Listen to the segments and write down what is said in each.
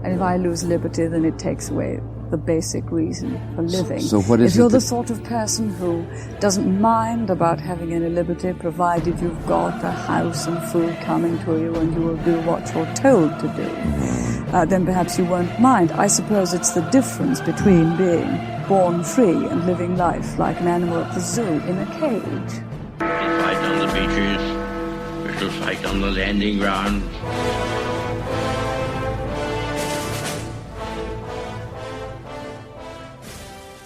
And if I lose liberty, then it takes away the basic reason for living. So what is if you're the sort of person who doesn't mind about having any liberty, provided you've got a house and food coming to you and you will do what you're told to do, then perhaps you won't mind. I suppose it's the difference between being born free and living life like an animal at the zoo in a cage. We fight on the beaches, we shall fight on the landing ground.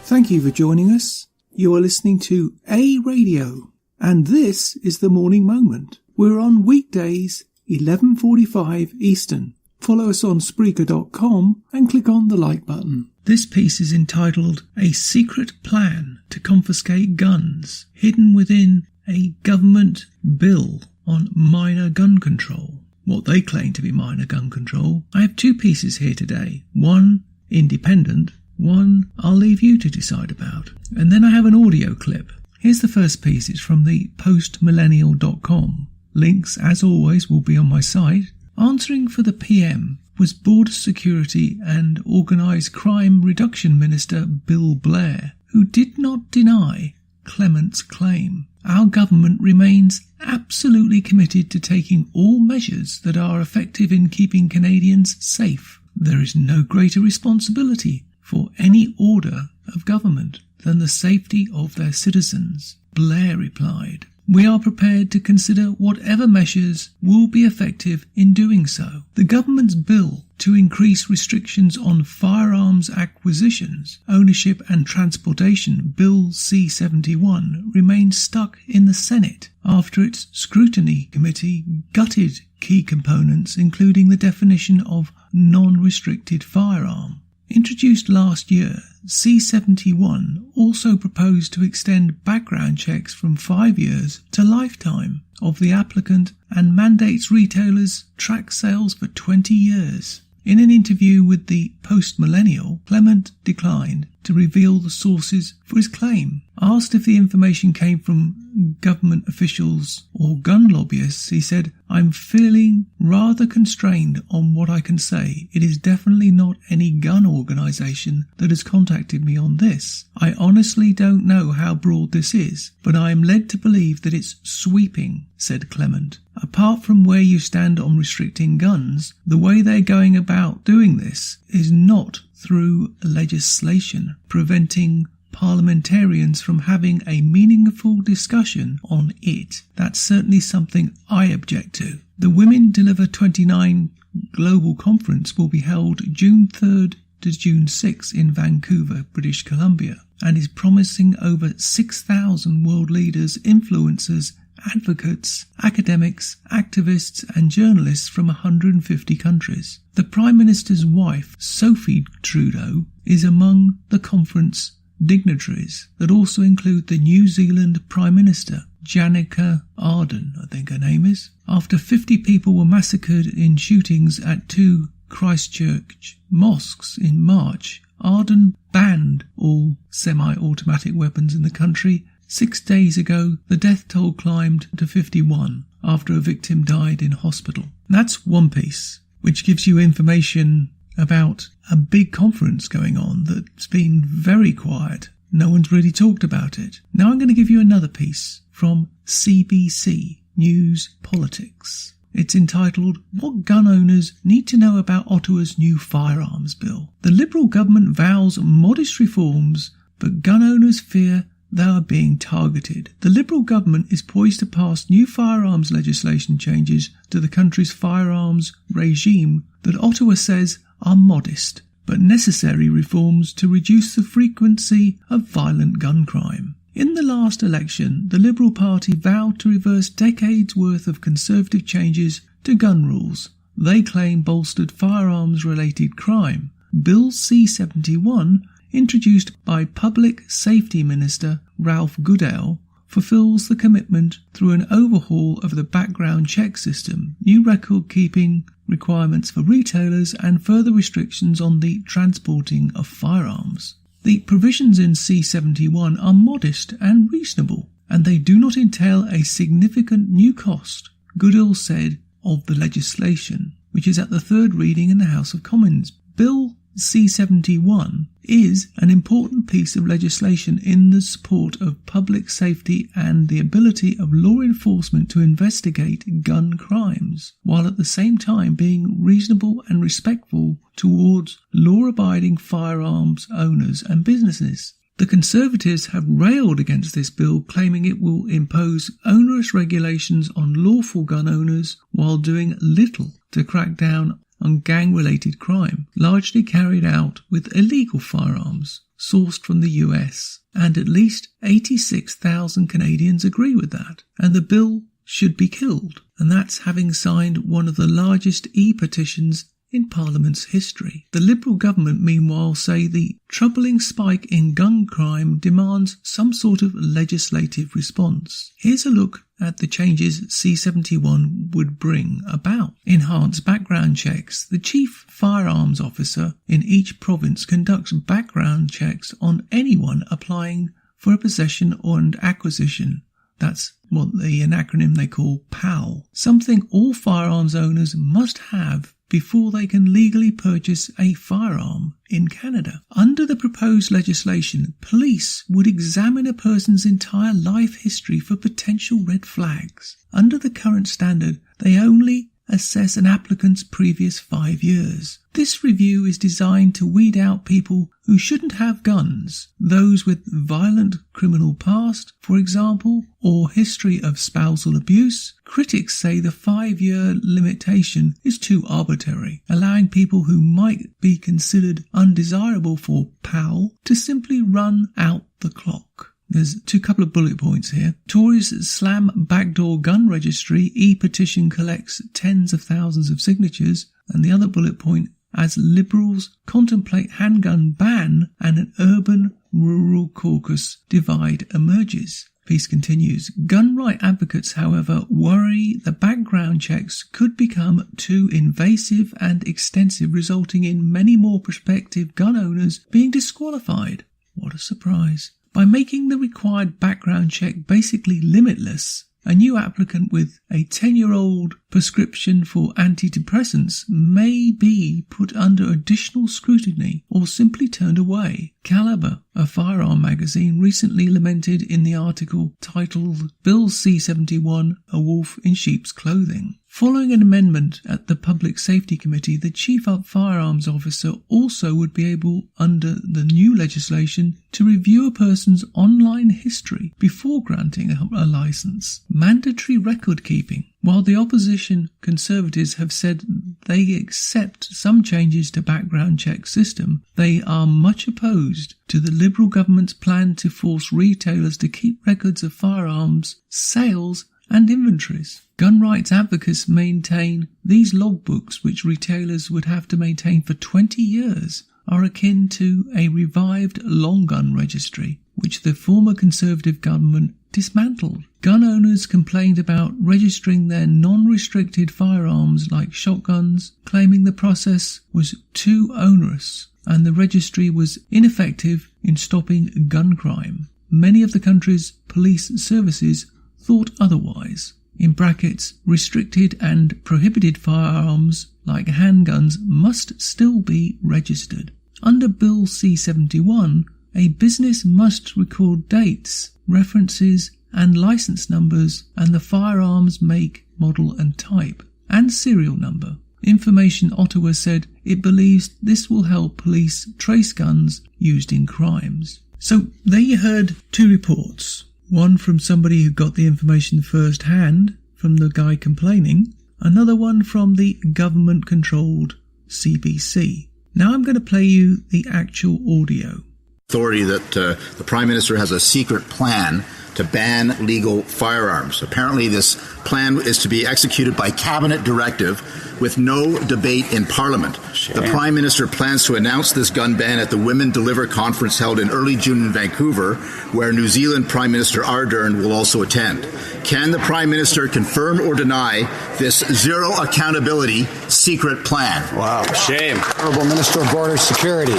Thank you for joining us. You are listening to A Radio, and this is The Morning Moment. We're on weekdays, 11:45 Eastern. Follow us on Spreaker.com and click on the like button. This piece is entitled A Secret Plan to Confiscate Guns, hidden within a government bill on minor gun control. What they claim to be minor gun control. I have two pieces here today. One independent, one I'll leave you to decide about. And then I have an audio clip. Here's the first piece. It's from the postmillennial.com. Links, as always, will be on my site. Answering for the PM was Border Security and Organised Crime Reduction Minister Bill Blair, who did not deny Clement's claim. Our government remains absolutely committed to taking all measures that are effective in keeping Canadians safe. There is no greater responsibility for any order of government than the safety of their citizens, Blair replied. We are prepared to consider whatever measures will be effective in doing so. The government's bill to increase restrictions on firearms acquisitions, ownership and transportation, Bill C-71, remains stuck in the Senate after its scrutiny committee gutted key components, including the definition of non-restricted firearm. Introduced last year, C-71 also proposed to extend background checks from 5 years to lifetime of the applicant and mandates retailers track sales for 20 years. In an interview with the Post-Millennial, Clement declined to reveal the sources for his claim. Asked if the information came from government officials or gun lobbyists, he said, I'm feeling rather constrained on what I can say. It is definitely not any gun organisation that has contacted me on this. I honestly don't know how broad this is, but I am led to believe that it's sweeping, said Clement. Apart from where you stand on restricting guns, the way they're going about doing this is not through legislation, preventing parliamentarians from having a meaningful discussion on it. That's certainly something I object to. The Women Deliver 29 Global Conference will be held June 3rd to June 6th in Vancouver, British Columbia, and is promising over 6,000 world leaders, influencers, advocates, academics, activists and journalists from 150 countries. The Prime Minister's wife, Sophie Trudeau, is among the conference dignitaries that also include the New Zealand Prime Minister, Jacinda Ardern, I think her name is. After 50 people were massacred in shootings at 2 Christchurch mosques in March, Ardern banned all semi-automatic weapons in the country. 6 days ago, the death toll climbed to 51 after a victim died in hospital. That's one piece, which gives you information about a big conference going on that's been very quiet. No one's really talked about it. Now I'm going to give you another piece from CBC News Politics. It's entitled, What Gun Owners Need to Know About Ottawa's New Firearms Bill. The Liberal government vows modest reforms, but gun owners fear they are being targeted. The Liberal government is poised to pass new firearms legislation changes to the country's firearms regime that Ottawa says are modest but necessary reforms to reduce the frequency of violent gun crime. In the last election, the Liberal Party vowed to reverse decades' worth of Conservative changes to gun rules they claim bolstered firearms-related crime. Bill C-71, introduced by Public Safety Minister Ralph Goodale, fulfills the commitment through an overhaul of the background check system, new record-keeping requirements for retailers and further restrictions on the transporting of firearms. The provisions in C-71 are modest and reasonable, and they do not entail a significant new cost, Goodale said of the legislation. which is at the third reading in the House of Commons. Bill C-71 is an important piece of legislation in the support of public safety and the ability of law enforcement to investigate gun crimes, while at the same time being reasonable and respectful towards law-abiding firearms owners and businesses. The Conservatives have railed against this bill, claiming it will impose onerous regulations on lawful gun owners while doing little to crack down on gang-related crime, largely carried out with illegal firearms sourced from the US, and at least 86,000 Canadians agree with that, and the bill should be killed, and that's having signed one of the largest e-petitions in Parliament's history. The Liberal government, meanwhile, say the troubling spike in gun crime demands some sort of legislative response. Here's a look at the changes C-71 would bring about. Enhanced background checks. The chief firearms officer in each province conducts background checks on anyone applying for a possession or an acquisition. That's what an acronym they call PAL. Something all firearms owners must have before they can legally purchase a firearm in Canada. Under the proposed legislation, police would examine a person's entire life history for potential red flags. Under the current standard, they only assess an applicant's previous 5 years. This review is designed to weed out people who shouldn't have guns, those with violent criminal past, for example, or history of spousal abuse. Critics say the 5-year limitation is too arbitrary, allowing people who might be considered undesirable for PAL to simply run out the clock. There's a couple of bullet points here. Tories slam backdoor gun registry. E-petition collects tens of thousands of signatures. And the other bullet point, as Liberals contemplate handgun ban and an urban-rural caucus divide emerges. Piece continues. Gun right advocates, however, worry the background checks could become too invasive and extensive, resulting in many more prospective gun owners being disqualified. What a surprise. By making the required background check basically limitless, a new applicant with a 10-year-old prescription for antidepressants may be put under additional scrutiny or simply turned away. Caliber, a firearm magazine, recently lamented in the article titled Bill C-71, A Wolf in Sheep's Clothing. Following an amendment at the Public Safety Committee, the Chief Firearms Officer also would be able, under the new legislation, to review a person's online history before granting a license. Mandatory record keeping. While the opposition Conservatives have said they accept some changes to background check system, they are much opposed to the Liberal government's plan to force retailers to keep records of firearms sales and inventories. Gun rights advocates maintain these logbooks, which retailers would have to maintain for 20 years, are akin to a revived long gun registry, which the former Conservative government dismantled. Gun owners complained about registering their non-restricted firearms like shotguns, claiming the process was too onerous and the registry was ineffective in stopping gun crime. Many of the country's police services thought otherwise. In brackets, restricted and prohibited firearms like handguns must still be registered. Under Bill C-71, a business must record dates, references and license numbers and the firearm's make, model and type, and serial number. Information Ottawa said it believes this will help police trace guns used in crimes. So there you heard two reports. One from somebody who got the information first hand from the guy complaining, another one from the government-controlled CBC. Now I'm going to play you the actual audio. Authority that the Prime Minister has a secret plan to ban legal firearms. Apparently this plan is to be executed by cabinet directive with no debate in Parliament. Shame. The Prime Minister plans to announce this gun ban at the Women Deliver conference held in early June in Vancouver, where New Zealand Prime Minister Ardern will also attend. Can the Prime Minister confirm or deny this zero accountability secret plan? Wow, shame. Honourable Minister of Border Security.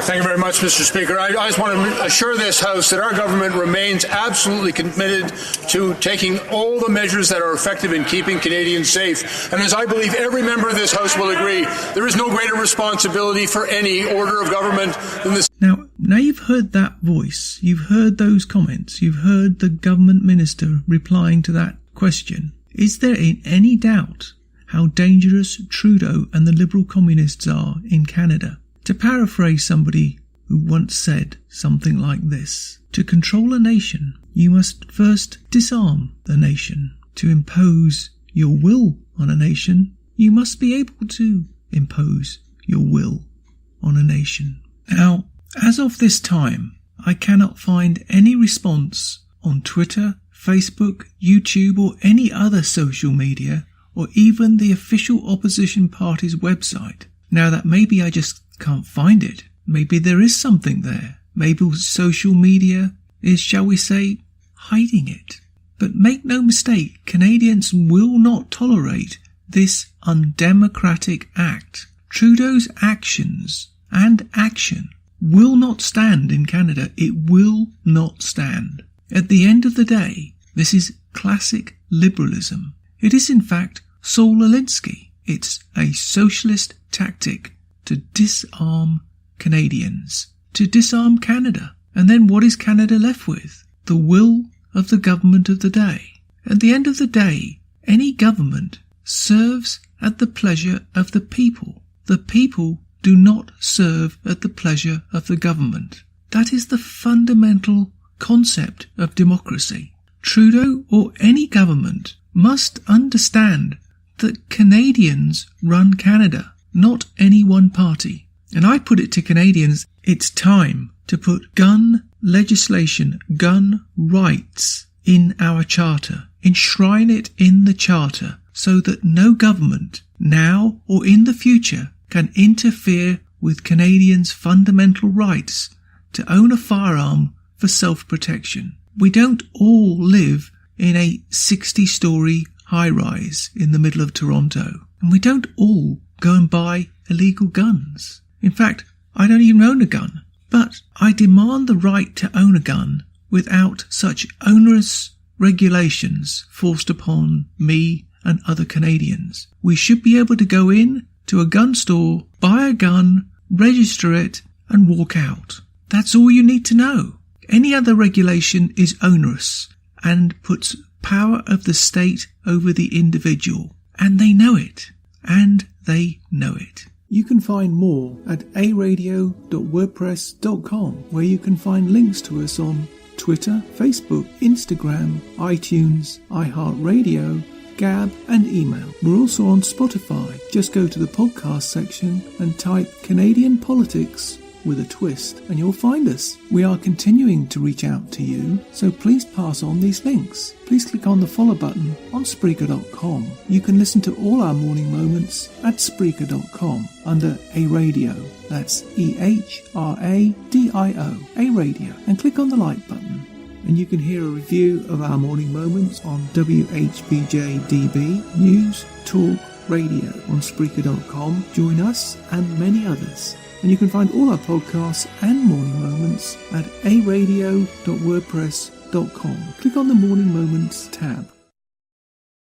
Thank you very much, Mr. Speaker. I just want to assure this House that our government remains absolutely committed to taking all the measures that are effective in keeping Canadians safe. And as I believe every member of this House will agree, there is no greater responsibility for any order of government than this. Now you've heard that voice, you've heard those comments, you've heard the government minister replying to that question. Is there any doubt how dangerous Trudeau and the Liberal Communists are in Canada? To paraphrase somebody who once said something like this: to control a nation, you must first disarm the nation. To impose your will on a nation, you must be able to impose your will on a nation. Now, as of this time, I cannot find any response on Twitter, Facebook, YouTube, or any other social media, or even the official opposition party's website. Now, that maybe I just can't find it. Maybe there is something there. Maybe social media is, shall we say, hiding it. But make no mistake, Canadians will not tolerate this undemocratic act. Trudeau's actions and action will not stand in Canada. It will not stand. At the end of the day, this is classic liberalism. It is in fact Saul Alinsky. It's a socialist tactic to disarm Canadians, to disarm Canada. And then what is Canada left with? The will of the government of the day. At the end of the day, any government serves at the pleasure of the people. The people do not serve at the pleasure of the government. That is the fundamental concept of democracy. Trudeau or any government must understand that Canadians run Canada, not any one party. And I put it to Canadians, it's time to put gun legislation, gun rights in our charter. Enshrine it in the charter so that no government, now or in the future, can interfere with Canadians' fundamental rights to own a firearm for self-protection. We don't all live in a 60-storey high-rise in the middle of Toronto, and we don't all go and buy illegal guns. In fact, I don't even own a gun, but I demand the right to own a gun without such onerous regulations forced upon me and other Canadians. We should be able to go in to a gun store, buy a gun, register it, and walk out. That's all you need to know. Any other regulation is onerous and puts power of the state over the individual. And they know it. And they know it. You can find more at aradio.wordpress.com, where you can find links to us on Twitter, Facebook, Instagram, iTunes, iHeartRadio, Gab and email. We're also on Spotify. Just go to the podcast section and type Canadian Politics with a twist and you'll find us. We are continuing to reach out to you, so please pass on these links. Please click on the follow button on Spreaker.com. You can listen to all our morning moments at Spreaker.com under A Radio. That's EHRADIO, A Radio, and click on the like button. And you can hear a review of our morning moments on WHBJ-DB, News, Talk, Radio on Spreaker.com. Join us and many others. And you can find all our podcasts and morning moments at aradio.wordpress.com. Click on the Morning Moments tab.